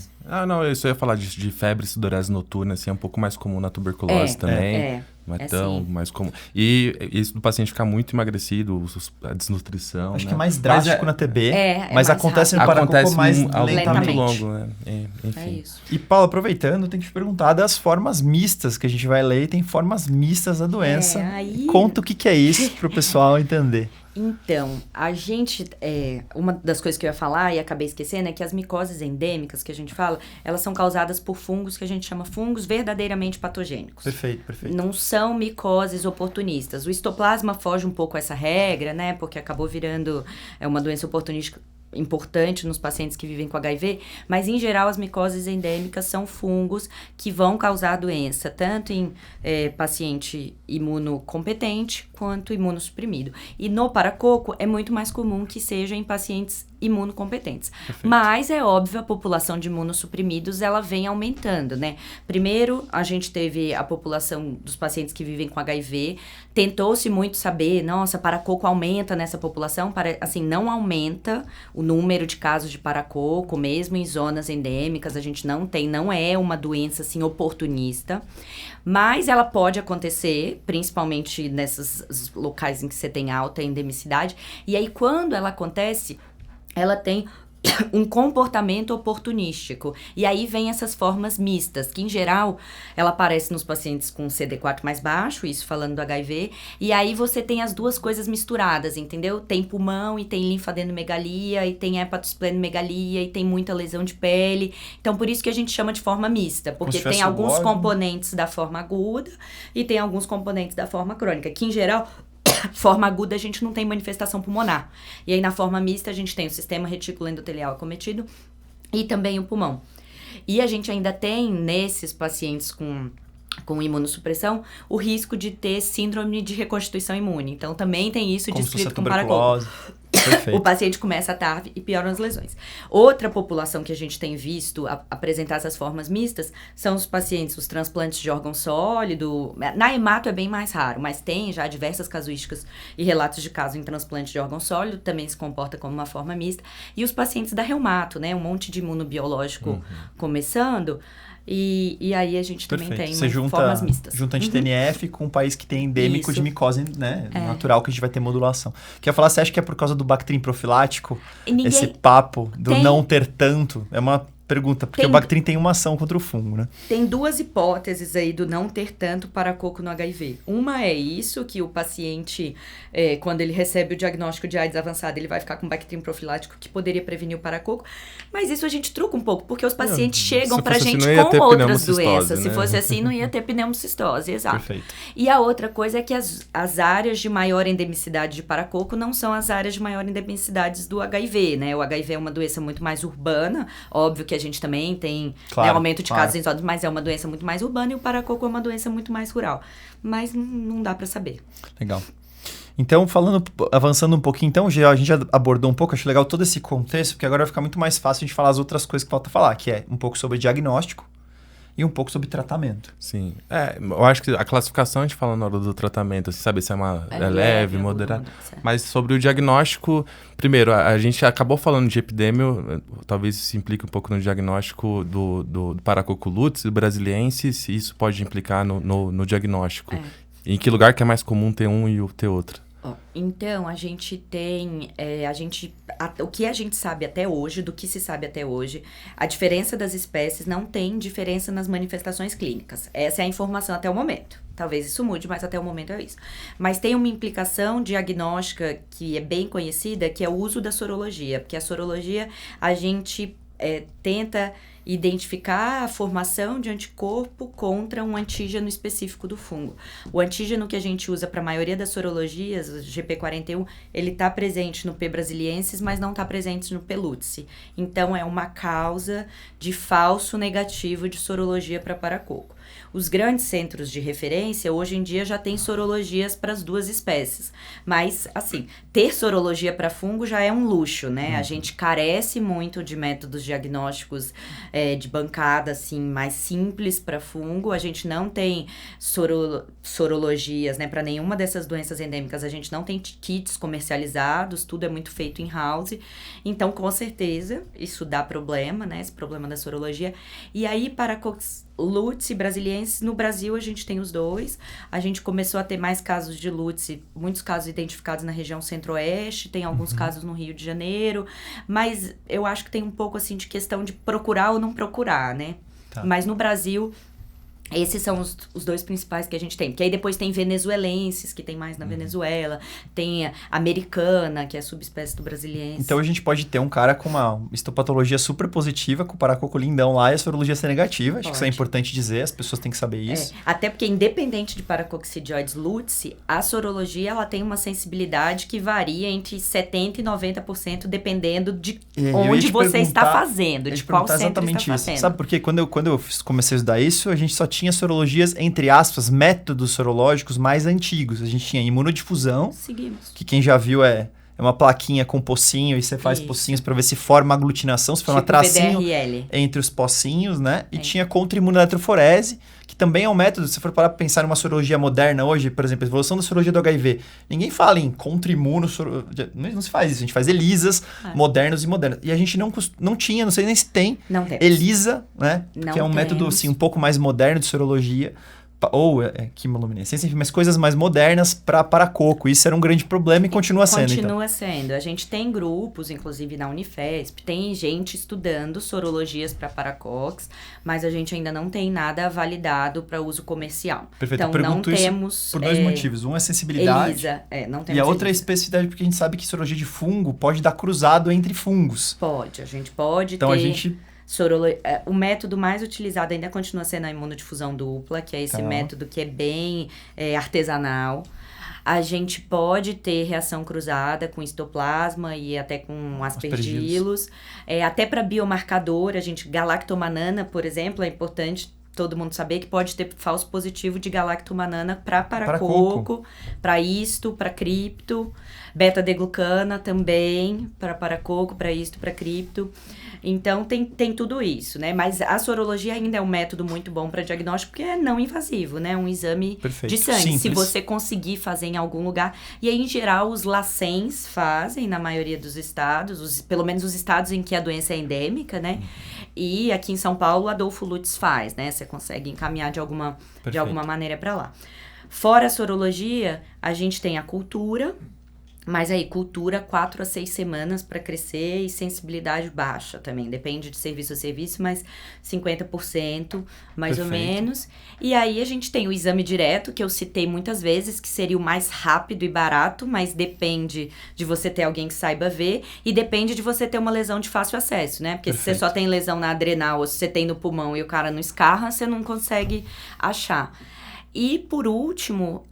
Não, eu só ia falar de febre sudorese noturna, assim, é um pouco mais comum na tuberculose também. Não é tão mais comum. E isso do paciente ficar muito emagrecido, a desnutrição. Acho que é mais drástico na TB, mas mais acontece no paracoco mais lentamente. Muito longo, né? Enfim. É isso. E, Paulo, aproveitando, tem que te perguntar das formas mistas que a gente vai ler. Tem formas mistas da doença. Conta o que é isso pro pessoal entender. Então, a gente, uma das coisas que eu ia falar e acabei esquecendo é que as micoses endêmicas que a gente fala, elas são causadas por fungos que a gente chama fungos verdadeiramente patogênicos. Perfeito. Não são micoses oportunistas. O histoplasma foge um pouco essa regra, né? Porque acabou virando uma doença oportunística importante nos pacientes que vivem com HIV, mas em geral as micoses endêmicas são fungos que vão causar doença, tanto em paciente imunocompetente quanto imunossuprimido. E no paracoco é muito mais comum que seja em pacientes imunocompetentes. Perfeito. Mas é óbvio, a população de imunossuprimidos, ela vem aumentando, né? Primeiro, a gente teve a população dos pacientes que vivem com HIV, tentou-se muito saber, nossa, paracoco aumenta nessa população, assim, não aumenta o número de casos de paracoco, mesmo em zonas endêmicas, a gente não é uma doença, assim, oportunista, mas ela pode acontecer, principalmente nesses locais em que você tem alta endemicidade, e aí quando ela acontece, ela tem um comportamento oportunístico. E aí vem essas formas mistas, que em geral ela aparece nos pacientes com CD4 mais baixo, isso falando do HIV, e aí você tem as duas coisas misturadas, entendeu? Tem pulmão e tem linfadenomegalia, e tem hepatosplenomegalia, e tem muita lesão de pele. Então, por isso que a gente chama de forma mista, porque tem alguns componentes da forma aguda e tem alguns componentes da forma crônica, que em geral... Forma aguda, a gente não tem manifestação pulmonar. E aí, na forma mista, a gente tem o sistema retículo endotelial acometido e também o pulmão. E a gente ainda tem, nesses pacientes com imunossupressão, o risco de ter síndrome de reconstituição imune. Então, também tem isso descrito com paracoco. Perfeito. O paciente começa a TARV e pioram as lesões. Outra população que a gente tem visto apresentar essas formas mistas são os pacientes, os transplantes de órgão sólido. Na hemato é bem mais raro, mas tem já diversas casuísticas e relatos de caso em transplante de órgão sólido, também se comporta como uma forma mista. E os pacientes da reumato, né? Um monte de imunobiológico começando. E aí a gente também tem formas mistas. Junta anti-TNF com um país que tem endêmico de micose, né? Natural, que a gente vai ter modulação. Quer falar, você acha que é por causa do Bactrim profilático? Esse papo do não ter tanto? É uma pergunta, porque o Bactrim tem uma ação contra o fungo, né? Tem duas hipóteses aí do não ter tanto paracoco no HIV. Uma é isso, que o paciente, quando ele recebe o diagnóstico de AIDS avançado, ele vai ficar com Bactrim profilático que poderia prevenir o paracoco. Mas isso a gente truca um pouco, porque os pacientes chegam pra gente com outras doenças. Né? Se fosse assim, não ia ter pneumocistose, exato. Perfeito. E a outra coisa é que as áreas de maior endemicidade de paracoco não são as áreas de maior endemicidade do HIV, né? O HIV é uma doença muito mais urbana, óbvio que a gente também tem aumento de casos em zonas, mas é uma doença muito mais urbana, e o paracoco é uma doença muito mais rural. Mas não dá para saber. Legal. Então, avançando um pouquinho, então, a gente já abordou um pouco, acho legal todo esse contexto, porque agora vai ficar muito mais fácil a gente falar as outras coisas que falta falar, que é um pouco sobre diagnóstico e um pouco sobre tratamento. Sim. Eu acho que a classificação a gente fala na hora do tratamento, assim, sabe se é leve, moderada. Mas sobre o diagnóstico, primeiro, a gente acabou falando de epidêmio, talvez isso implique um pouco no diagnóstico do paracoco lutis, do brasiliensis, e isso pode implicar no diagnóstico. Em que lugar que é mais comum ter um e ter outro? Então, a gente tem, o que a gente sabe até hoje, do que se sabe até hoje, a diferença das espécies não tem diferença nas manifestações clínicas. Essa é a informação até o momento. Talvez isso mude, mas até o momento é isso. Mas tem uma implicação diagnóstica que é bem conhecida, que é o uso da sorologia. Porque a sorologia, a gente tenta identificar a formação de anticorpo contra um antígeno específico do fungo. O antígeno que a gente usa para a maioria das sorologias, o GP41, ele está presente no P. brasiliensis, mas não está presente no P. lutis. Então, é uma causa de falso negativo de sorologia para paracoco. Os grandes centros de referência, hoje em dia, já têm sorologias para as duas espécies. Mas, assim, ter sorologia para fungo já é um luxo, né? A gente carece muito de métodos diagnósticos de bancada, assim, mais simples para fungo. A gente não tem sorologias, né? Para nenhuma dessas doenças endêmicas, a gente não tem kits comercializados, tudo é muito feito in-house. Então, com certeza, isso dá problema, né? Esse problema da sorologia. E aí, paracoco lutis e brasiliensis, no Brasil a gente tem os dois. A gente começou a ter mais casos de lutis, muitos casos identificados na região centro-oeste, tem alguns casos no Rio de Janeiro, mas eu acho que tem um pouco assim de questão de procurar ou não procurar, né? Tá. Mas no Brasil Esses são os dois principais que a gente tem. Porque aí depois tem venezuelenses, que tem mais na Venezuela. Tem a americana, que é a subespécie do brasiliense. Então a gente pode ter um cara com uma histopatologia super positiva, com o paracoco lindão lá, e a sorologia ser negativa. Acho que isso é importante dizer, as pessoas têm que saber isso. Até porque, independente de paracoccidioides lutein, a sorologia ela tem uma sensibilidade que varia entre 70% e 90%, dependendo de onde você está fazendo, de qual centro está fazendo. Sabe por quê? Quando eu comecei a estudar isso, a gente só tinha sorologias, entre aspas, métodos sorológicos mais antigos. A gente tinha imunodifusão, que quem já viu é uma plaquinha com pocinho e você faz pocinhos para ver se forma aglutinação, se forma tracinho VDRL. Entre os pocinhos, né? E tinha contra-imunoeletroforese, que também é um método. Se for parar para pensar numa sorologia moderna hoje, por exemplo, a evolução da sorologia do HIV, ninguém fala em contra-imuno, não se faz isso. A gente faz ELISAs modernos e modernas. E a gente não tinha, não sei nem se tem, ELISA, né? Que é um método assim, um pouco mais moderno de sorologia. Ou quimoluminescência, enfim, mas coisas mais modernas para paracoco. Isso era um grande problema e continua sendo. Continua sendo. A gente tem grupos, inclusive na Unifesp, tem gente estudando sorologias para paracocs, mas a gente ainda não tem nada validado para uso comercial. Perfeito. Então, não temos... Por dois motivos. Um é sensibilidade. ELISA, não temos e a outra é ELISA. especificidade, porque a gente sabe que sorologia de fungo pode dar cruzado entre fungos. Pode, a gente pode então, ter... a gente... O método mais utilizado ainda continua sendo a imunodifusão dupla, que é esse método que é bem artesanal. A gente pode ter reação cruzada com histoplasma e até com aspergilos. Até para biomarcador, galactomanana, por exemplo, é importante todo mundo saber que pode ter falso positivo de galactomanana para paracoco, para isto, para cripto. Beta-deglucana também, para paracoco, para isto, para cripto. Então, tem tudo isso, né? Mas a sorologia ainda é um método muito bom para diagnóstico, porque é não invasivo, né? Um exame de sangue. Simples. Se você conseguir fazer em algum lugar. E aí, em geral, os LACENs fazem, na maioria dos estados, pelo menos os estados em que a doença é endêmica, né? E aqui em São Paulo, o Adolfo Lutz faz, né? Você consegue encaminhar de alguma maneira para lá. Fora a sorologia, a gente tem a cultura. Mas aí, cultura 4 a 6 semanas para crescer e sensibilidade baixa também. Depende de serviço a serviço, mas 50% mais ou menos. E aí, a gente tem o exame direto, que eu citei muitas vezes, que seria o mais rápido e barato, mas depende de você ter alguém que saiba ver e depende de você ter uma lesão de fácil acesso, né? Porque se você só tem lesão na adrenal ou se você tem no pulmão e o cara não escarra, você não consegue achar. E por último,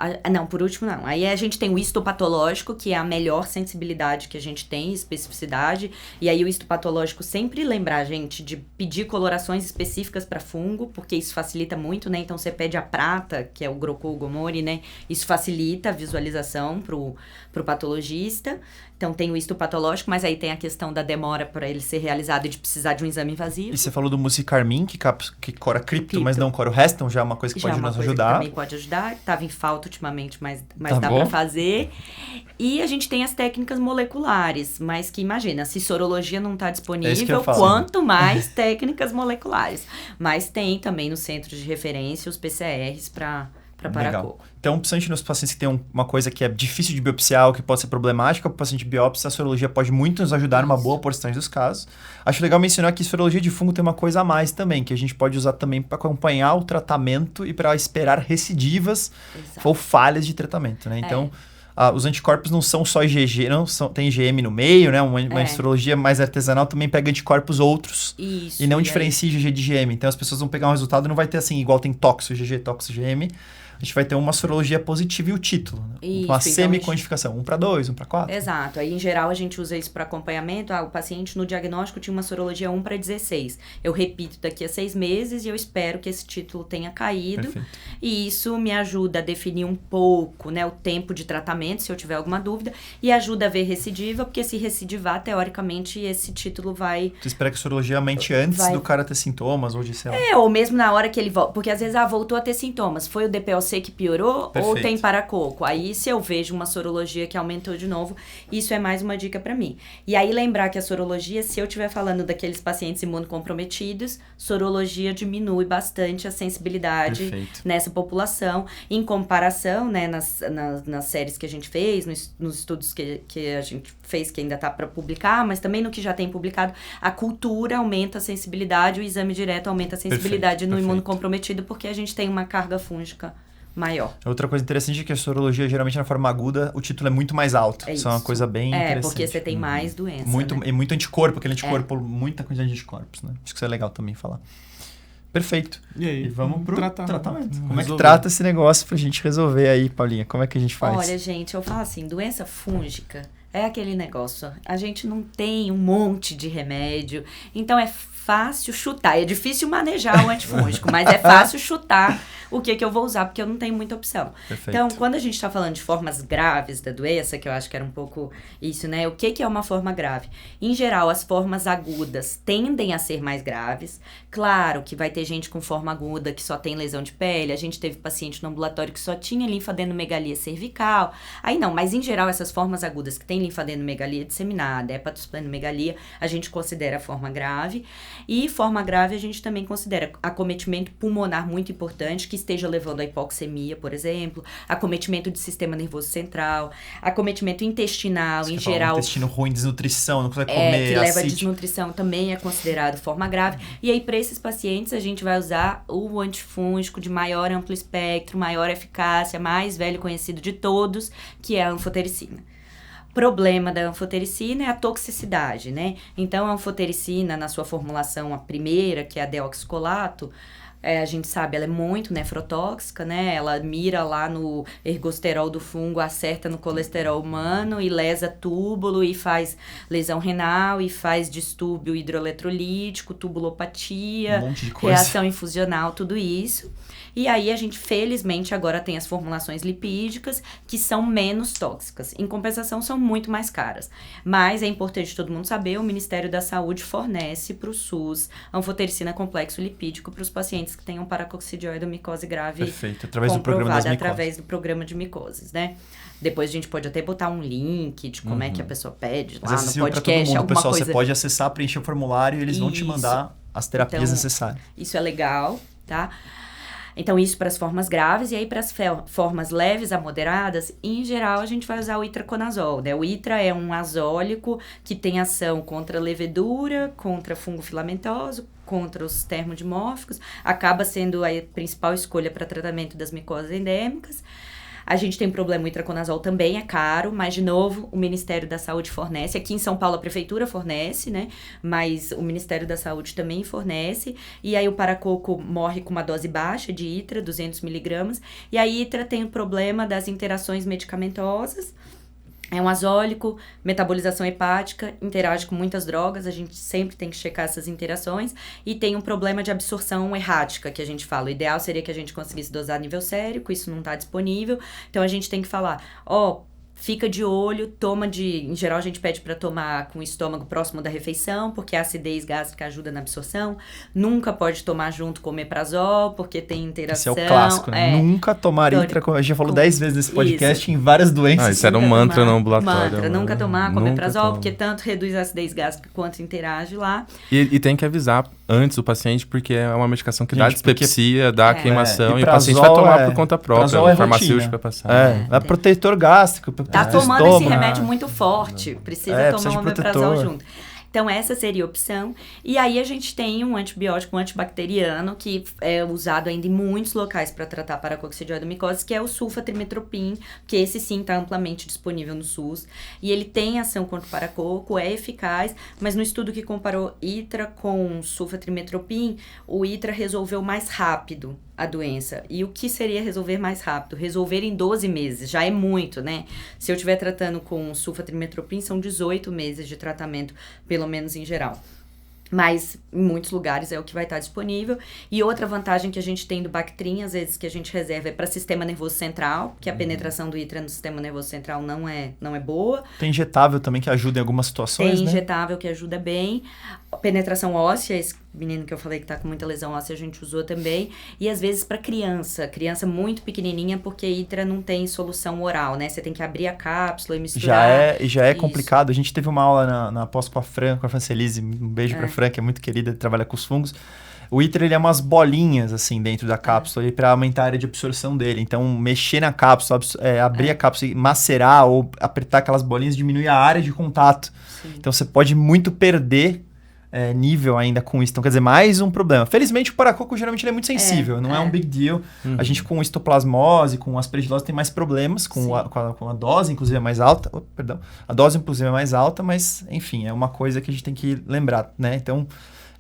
aí a gente tem o histopatológico, que é a melhor sensibilidade que a gente tem, especificidade, e aí o histopatológico sempre lembra a gente de pedir colorações específicas para fungo, porque isso facilita muito, né? Então você pede a prata, que é o Grocol gomori, né? Isso facilita a visualização pro patologista. Então tem o histopatológico, mas aí tem a questão da demora para ele ser realizado e de precisar de um exame invasivo. E você falou do musicarmin, que cora cripto, mas não cora o resto, então já é uma coisa que pode nos ajudar. Também pode ajudar. Tava em falta ultimamente, mas dá para fazer. E a gente tem as técnicas moleculares, mas que imagina, se sorologia não está disponível, quanto mais técnicas moleculares. Mas tem também no centro de referência os PCRs para paracoco. Então, principalmente nos pacientes que têm uma coisa que é difícil de biopsiar ou que pode ser problemática para o paciente biópsia, a sorologia pode muito nos ajudar numa boa porcentagem dos casos. Acho legal mencionar que a sorologia de fungo tem uma coisa a mais também, que a gente pode usar também para acompanhar o tratamento e para esperar recidivas ou falhas de tratamento, né? Então, os anticorpos não são só IgG, tem IgM no meio, né? Uma sorologia mais artesanal também pega anticorpos outros e não diferencia IgG de IgM. Então, as pessoas vão pegar um resultado e não vai ter assim, igual tem toxo IgG, toxo IgM. A gente vai ter uma sorologia positiva e o título. Né? Uma semi-quantificação, 1:2, 1:4. Exato. Aí, em geral, a gente usa isso para acompanhamento. O paciente no diagnóstico tinha uma sorologia 1:16. Eu repito daqui a 6 meses e eu espero que esse título tenha caído. Perfeito. E isso me ajuda a definir um pouco, né, o tempo de tratamento, se eu tiver alguma dúvida. E ajuda a ver recidiva, porque se recidivar, teoricamente, esse título vai... Você espera que a sorologia aumente antes do cara ter sintomas ou de célula? Ou mesmo na hora que ele volta. Porque às vezes, voltou a ter sintomas. Foi o DPOC você que piorou ou Perfeito. tem paracoco? Aí, se eu vejo uma sorologia que aumentou de novo, isso é mais uma dica pra mim. E aí, lembrar que a sorologia, se eu estiver falando daqueles pacientes imunocomprometidos, sorologia diminui bastante a sensibilidade Perfeito. nessa população, em comparação, né, nas séries que a gente fez, nos estudos que a gente fez, que ainda tá para publicar, mas também no que já tem publicado, a cultura aumenta a sensibilidade, o exame direto aumenta a sensibilidade no imunocomprometido, porque a gente tem uma carga fúngica maior. Outra coisa interessante é que a sorologia, geralmente na forma aguda, o título é muito mais alto. É isso é uma coisa bem interessante. porque você tem mais doença, né? E muito anticorpo, aquele anticorpo, muita quantidade de anticorpos, né? Acho que isso é legal também falar. Perfeito. E aí? Vamos pro tratamento. Como é que Resolver. trata esse negócio pra gente resolver aí, Paulinha? Como é que a gente faz? Olha, gente, eu falo assim, doença fúngica é aquele negócio. A gente não tem um monte de remédio, então é fácil chutar. É difícil manejar o antifúngico, mas é fácil chutar o que eu vou usar, porque eu não tenho muita opção. Perfeito. Então, quando a gente está falando de formas graves da doença, que eu acho que era um pouco isso, né? O que é uma forma grave? Em geral, as formas agudas tendem a ser mais graves. Claro que vai ter gente com forma aguda que só tem lesão de pele. A gente teve paciente no ambulatório que só tinha linfadenomegalia cervical. Aí não, mas em geral, essas formas agudas que tem linfadenomegalia disseminada, hepatosplenomegalia, a gente considera forma grave. E forma grave a gente também considera acometimento pulmonar muito importante, que esteja levando a hipoxemia, por exemplo, acometimento de sistema nervoso central, acometimento intestinal, em geral. Intestino ruim, desnutrição, não consegue comer, que leva a acítico. desnutrição, também é considerado forma grave. E aí, para esses pacientes, a gente vai usar o antifúngico de maior amplo espectro, maior eficácia, mais velho conhecido de todos, que é a anfotericina. Problema da anfotericina é a toxicidade, né? Então, a anfotericina, na sua formulação, a primeira, que é a deoxicolato, a gente sabe, ela é muito nefrotóxica, né? Ela mira lá no ergosterol do fungo, acerta no colesterol humano e lesa túbulo e faz lesão renal e faz distúrbio hidroeletrolítico, tubulopatia, Um monte de coisa. reação infusional, tudo isso. E aí a gente, felizmente, agora tem as formulações lipídicas que são menos tóxicas. Em compensação, são muito mais caras. Mas é importante todo mundo saber, o Ministério da Saúde fornece para o SUS anfotericina complexo lipídico para os pacientes que tenham paracoccidioidomicose grave. Perfeito, através do programa das micoses. Através do programa de micoses, né? Depois a gente pode até botar um link de como é que a pessoa pede lá no podcast, pra todo mundo, alguma pessoal, coisa. você pode acessar, preencher o formulário e eles vão te mandar as terapias Então, necessárias. Isso é legal, tá? Então, isso para as formas graves. E aí, para as formas leves a moderadas, em geral, a gente vai usar o itraconazol, né? O itra é um azólico que tem ação contra a levedura, contra fungo filamentoso, contra os termodimórficos. Acaba sendo a principal escolha para tratamento das micoses endêmicas. A gente tem um problema, o itraconazol também é caro, mas, de novo, o Ministério da Saúde fornece. Aqui em São Paulo, a Prefeitura fornece, né? Mas o Ministério da Saúde também fornece. E aí, o paracoco morre com uma dose baixa de itra, 200 miligramas. E a itra tem o problema das interações medicamentosas. É um azólico, metabolização hepática, interage com muitas drogas, a gente sempre tem que checar essas interações, e tem um problema de absorção errática, que a gente fala. O ideal seria que a gente conseguisse dosar a nível sérico, isso não está disponível, então a gente tem que falar, fica de olho, em geral a gente pede para tomar com o estômago próximo da refeição, porque a acidez gástrica ajuda na absorção. Nunca pode tomar junto com o omeprazol, porque tem interação. Esse é o clássico, né? Nunca tomar itra, a gente já falou 10 vezes nesse podcast, em várias doenças. Isso era um mantra no ambulatório. Nunca tomar com omeprazol, porque tanto reduz a acidez gástrica quanto interage lá. E tem que avisar antes o paciente, porque é uma medicação que dá dispepsia, dá queimação, e o paciente vai tomar por conta própria. O farmacêutico vai passar. É protetor gástrico, tá tomando esse remédio muito forte, precisa tomar um omeprazol junto. Então, essa seria a opção. E aí, a gente tem um antibiótico, um antibacteriano, que é usado ainda em muitos locais para tratar paracoccidioidomicose, que é o sulfatrimetropin, que esse sim está amplamente disponível no SUS. E ele tem ação contra o paracoco, é eficaz, mas no estudo que comparou itra com sulfatrimetropin, o itra resolveu mais rápido a doença. E o que seria resolver mais rápido? Resolver em 12 meses, já é muito, né? Se eu estiver tratando com sulfatrimetropin, são 18 meses de tratamento, pelo menos em geral. Mas em muitos lugares é o que vai estar disponível. E outra vantagem que a gente tem do Bactrim, às vezes, que a gente reserva é para sistema nervoso central, que a penetração do itra no sistema nervoso central não é boa. Tem injetável também que ajuda em algumas situações, Tem injetável que ajuda bem. A penetração óssea menino que eu falei que tá com muita lesão óssea, a gente usou também. E às vezes para criança muito pequenininha, porque ITRA não tem solução oral, né? Você tem que abrir a cápsula e misturar. Já é Isso. complicado. A gente teve uma aula na pós com a Francelise, um beijo pra Fran, que é muito querida, trabalha com os fungos. O ITRA, ele é umas bolinhas, assim, dentro da cápsula, para aumentar a área de absorção dele. Então, mexer na cápsula, abrir a cápsula e macerar ou apertar aquelas bolinhas diminui a área de contato. Sim. Então, você pode muito perder nível ainda com isso. Então, quer dizer, mais um problema. Felizmente, o paracoco, geralmente, ele é muito sensível. Não é um big deal. A gente, com histoplasmose, com aspergilose, tem mais problemas. Com a dose, inclusive, é mais alta. A dose, inclusive, é mais alta, mas, enfim, é uma coisa que a gente tem que lembrar, né? Então...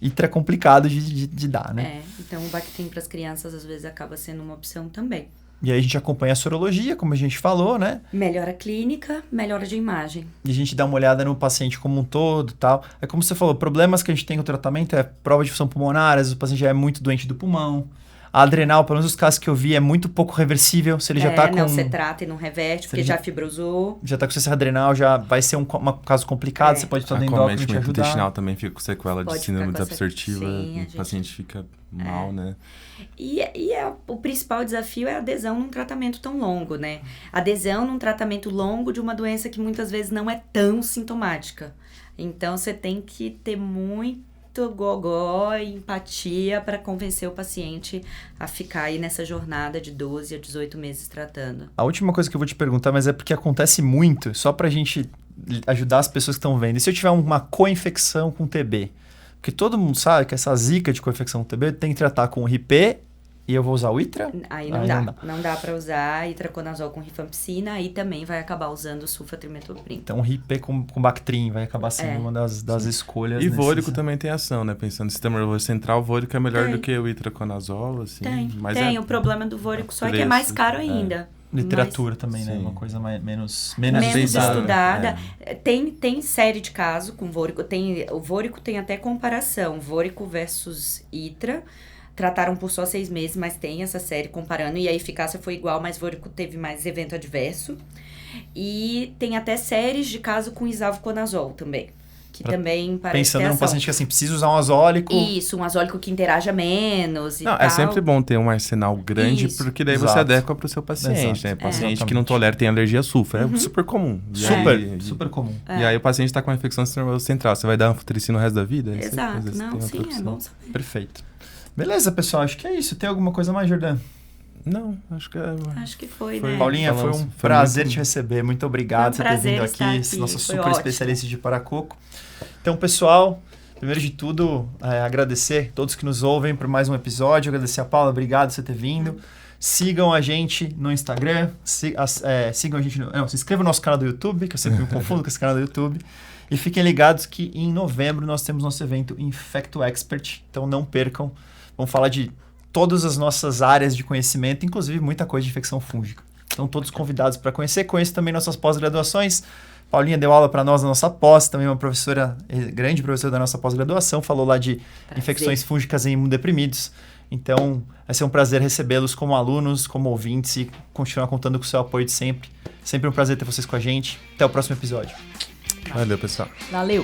ITRA é complicado de dar, né? Então o Bactrim para as crianças às vezes acaba sendo uma opção também. E aí a gente acompanha a sorologia, como a gente falou, né? Melhora clínica, melhora de imagem. E a gente dá uma olhada no paciente como um todo e tal. É como você falou, problemas que a gente tem com o tratamento é prova de função pulmonar, às vezes o paciente já é muito doente do pulmão. A adrenal, pelo menos os casos que eu vi, é muito pouco reversível. Se ele já tá com... Não, você trata e não reverte, porque já fibrosou. Já tá com cessar adrenal, já vai ser um caso complicado, você pode estar no endócrino te ajudar. Intestinal também fica com sequela de síndrome desabsortiva, o paciente fica mal, né? O principal desafio é a adesão num tratamento tão longo, né? Adesão num tratamento longo de uma doença que muitas vezes não é tão sintomática. Então, você tem que ter muito gogó e empatia para convencer o paciente a ficar aí nessa jornada de 12 a 18 meses tratando. A última coisa que eu vou te perguntar, mas é porque acontece muito, só pra gente ajudar as pessoas que estão vendo. E se eu tiver uma co-infecção com TB? Porque todo mundo sabe que essa zika de co-infecção com TB tem que tratar com RIP e eu vou usar o ITRA? Aí não dá para usar itraconazol com rifampicina, aí também vai acabar usando sulfatrimetoprim. Então, RIP com Bactrim vai acabar sendo uma das escolhas. E vórico também tem ação, né? Pensando no sistema nervoso central, o vórico é melhor do que o itraconazol, assim. Tem. O problema do vórico só é que é mais caro ainda. Literatura também, né? Uma coisa menos estudada. Tem série de casos com vórico. O vórico tem até comparação. Vórico versus ITRA. Trataram por só 6 meses, mas tem essa série comparando. E a eficácia foi igual, mas vórico teve mais evento adverso. E tem até séries de caso com isavoconazol também. Que também parece pensando num paciente que, assim, precisa usar um azólico. Isso, um azólico que interaja menos e tal. É sempre bom ter um arsenal grande, porque daí você adequa para o seu paciente, né? Paciente que não tolera, tem alergia a sulfa. É super comum. Super comum. E aí o paciente está com uma infecção nervosa central. Você vai dar anfotericina no resto da vida? Exato. É bom saber. Perfeito. Beleza, pessoal. Acho que é isso. Tem alguma coisa mais, Jordana? Não, acho que foi, né? Paulinha, foi um prazer te receber. Muito obrigado por ter vindo aqui. Nossa super especialista de paracoco. Então, pessoal, primeiro de tudo, agradecer a todos que nos ouvem por mais um episódio. Agradecer a Paula, obrigado por você ter vindo. Sigam a gente no Instagram. Sigam a gente se inscrevam no nosso canal do YouTube, que eu sempre me confundo com esse canal do YouTube. E fiquem ligados que em novembro nós temos nosso evento Infecto Expert. Então, não percam. Vamos falar de todas as nossas áreas de conhecimento, inclusive muita coisa de infecção fúngica. Então, todos convidados para conhecer. Conheço também nossas pós-graduações. Paulinha deu aula para nós na nossa pós, também uma grande professora da nossa pós-graduação, falou lá de infecções fúngicas em imunodeprimidos. Então, vai ser um prazer recebê-los como alunos, como ouvintes e continuar contando com o seu apoio de sempre. Sempre um prazer ter vocês com a gente. Até o próximo episódio. Valeu, pessoal. Valeu.